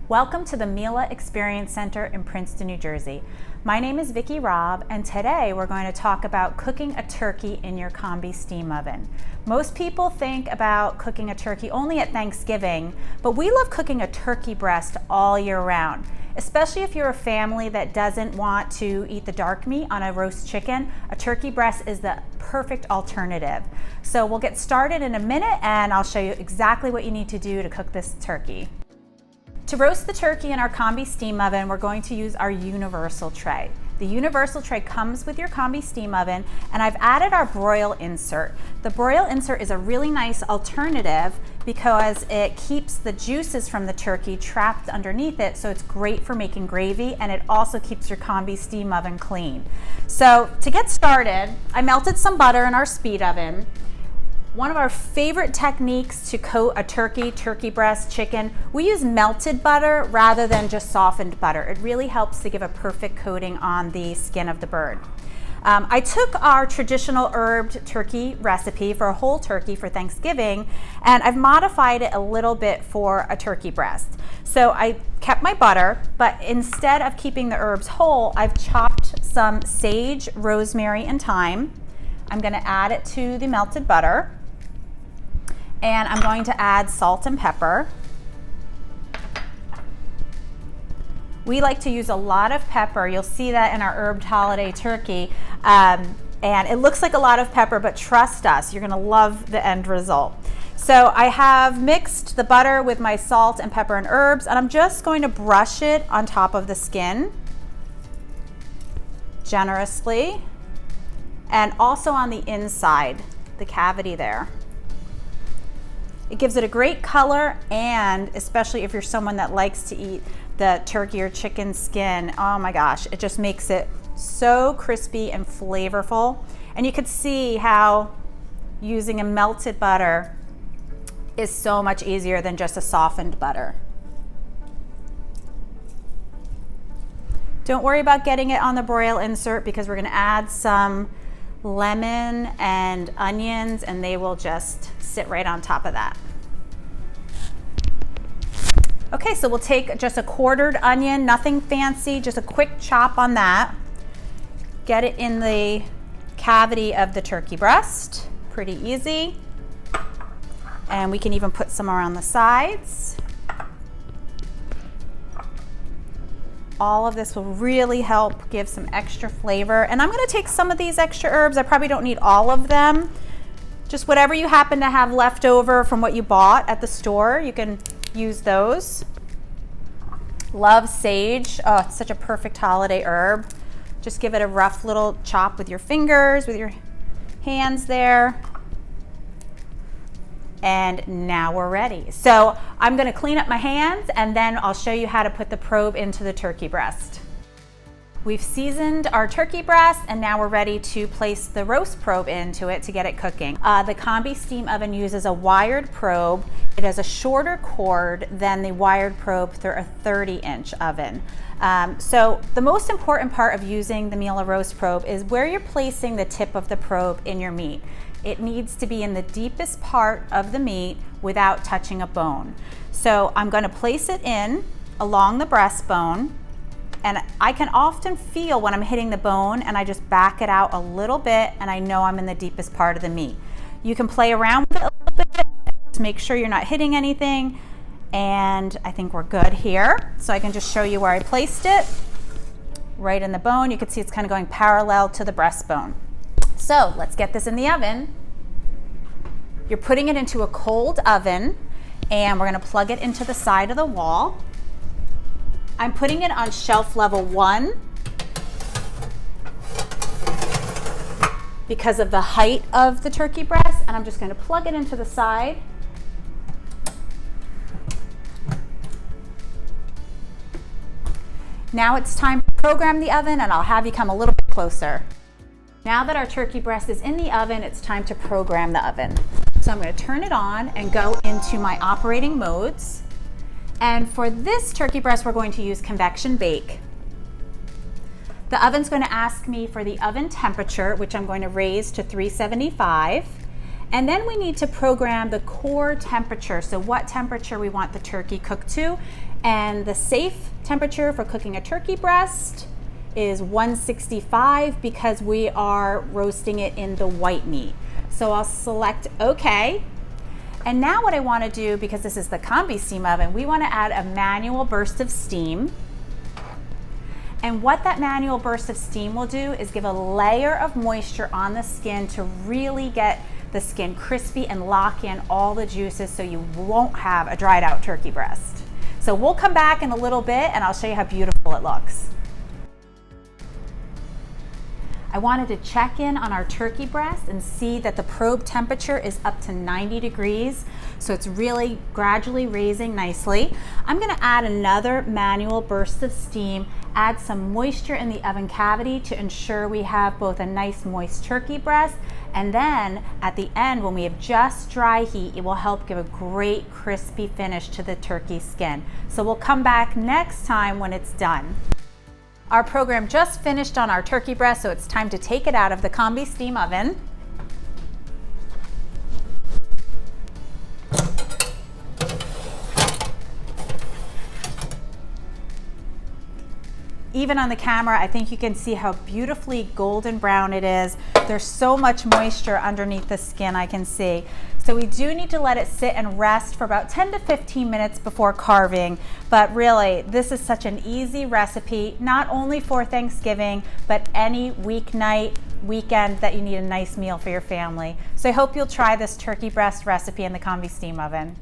Welcome to the Miele Experience Center in Princeton, New Jersey. My name is Vicki Robb, and today we're going to talk about cooking a turkey in your combi-steam oven. Most people think about cooking a turkey only at Thanksgiving, but we love cooking a turkey breast all year round. Especially if you're a family that doesn't want to eat the dark meat on a roast chicken, a turkey breast is the perfect alternative. So we'll get started in a minute and I'll show you exactly what you need to do to cook this turkey. To roast the turkey in our combi-steam oven, we're going to use our universal tray. The universal tray comes with your combi-steam oven, and I've added our broil insert. The broil insert is a really nice alternative because it keeps the juices from the turkey trapped underneath it, so it's great for making gravy, and it also keeps your combi-steam oven clean. So to get started, I melted some butter in our speed oven. One of our favorite techniques to coat a turkey breast, chicken, we use melted butter rather than just softened butter. It really helps to give a perfect coating on the skin of the bird. I took our traditional herbed turkey recipe for a whole turkey for Thanksgiving, and I've modified it a little bit for a turkey breast. So I kept my butter, but instead of keeping the herbs whole, I've chopped some sage, rosemary, and thyme. I'm going to add it to the melted butter. And I'm going to add salt and pepper. We like to use a lot of pepper. You'll see that in our herbed holiday turkey. And it looks like a lot of pepper, but trust us, you're gonna love the end result. So I have mixed the butter with my salt and pepper and herbs, and I'm just going to brush it on top of the skin generously, and also on the inside, the cavity there. It gives it a great color, and especially if you're someone that likes to eat the turkey or chicken skin, oh my gosh, it just makes it so crispy and flavorful. And you could see how using a melted butter is so much easier than just a softened butter. Don't worry about getting it on the broil insert because we're gonna add some lemon and onions, and they will just sit right on top of that. Okay, so we'll take just a quartered onion, nothing fancy, just a quick chop on that. Get it in the cavity of the turkey breast, pretty easy. And we can even put some around the sides. All of this will really help give some extra flavor. And I'm gonna take some of these extra herbs. I probably don't need all of them. Just whatever you happen to have left over from what you bought at the store, you can use those. Love sage. Oh, it's such a perfect holiday herb. Just give it a rough little chop with your fingers, with your hands there. And now we're ready. So I'm gonna clean up my hands and then I'll show you how to put the probe into the turkey breast. We've seasoned our turkey breast, and now we're ready to place the roast probe into it to get it cooking. The combi-steam oven uses a wired probe. It has a shorter cord than the wired probe through a 30-inch oven. So the most important part of using the Miele roast probe is where you're placing the tip of the probe in your meat. It needs to be in the deepest part of the meat without touching a bone. So I'm going to place it in along the breastbone, and I can often feel when I'm hitting the bone, and I just back it out a little bit, and I know I'm in the deepest part of the meat. You can play around with it a little bit to make sure you're not hitting anything, and I think we're good here. So I can just show you where I placed it, right in the bone. You can see it's kind of going parallel to the breastbone. So let's get this in the oven. You're putting it into a cold oven, and we're gonna plug it into the side of the wall. I'm putting it on shelf level 1 because of the height of the turkey breast, and I'm just gonna plug it into the side. Now it's time to program the oven, and I'll have you come a little bit closer. Now that our turkey breast is in the oven, it's time to program the oven. So I'm going to turn it on and go into my operating modes. And for this turkey breast, we're going to use convection bake. The oven's going to ask me for the oven temperature, which I'm going to raise to 375. And then we need to program the core temperature, so what temperature we want the turkey cooked to. And the safe temperature for cooking a turkey breast is 165 because we are roasting it in the white meat. So I'll select OK. And now what I want to do, because this is the combi-steam oven, we want to add a manual burst of steam. And what that manual burst of steam will do is give a layer of moisture on the skin to really get the skin crispy and lock in all the juices so you won't have a dried out turkey breast. So we'll come back in a little bit and I'll show you how beautiful it looks. I wanted to check in on our turkey breast and see that the probe temperature is up to 90 degrees. So it's really gradually raising nicely. I'm gonna add another manual burst of steam, add some moisture in the oven cavity to ensure we have both a nice moist turkey breast, and then at the end when we have just dry heat, it will help give a great crispy finish to the turkey skin. So we'll come back next time when it's done. Our program just finished on our turkey breast, so it's time to take it out of the combi-steam oven. Even on the camera, I think you can see how beautifully golden brown it is. There's so much moisture underneath the skin, I can see. So we do need to let it sit and rest for about 10 to 15 minutes before carving. But really, this is such an easy recipe, not only for Thanksgiving, but any weeknight, weekend that you need a nice meal for your family. So I hope you'll try this turkey breast recipe in the combi-steam oven.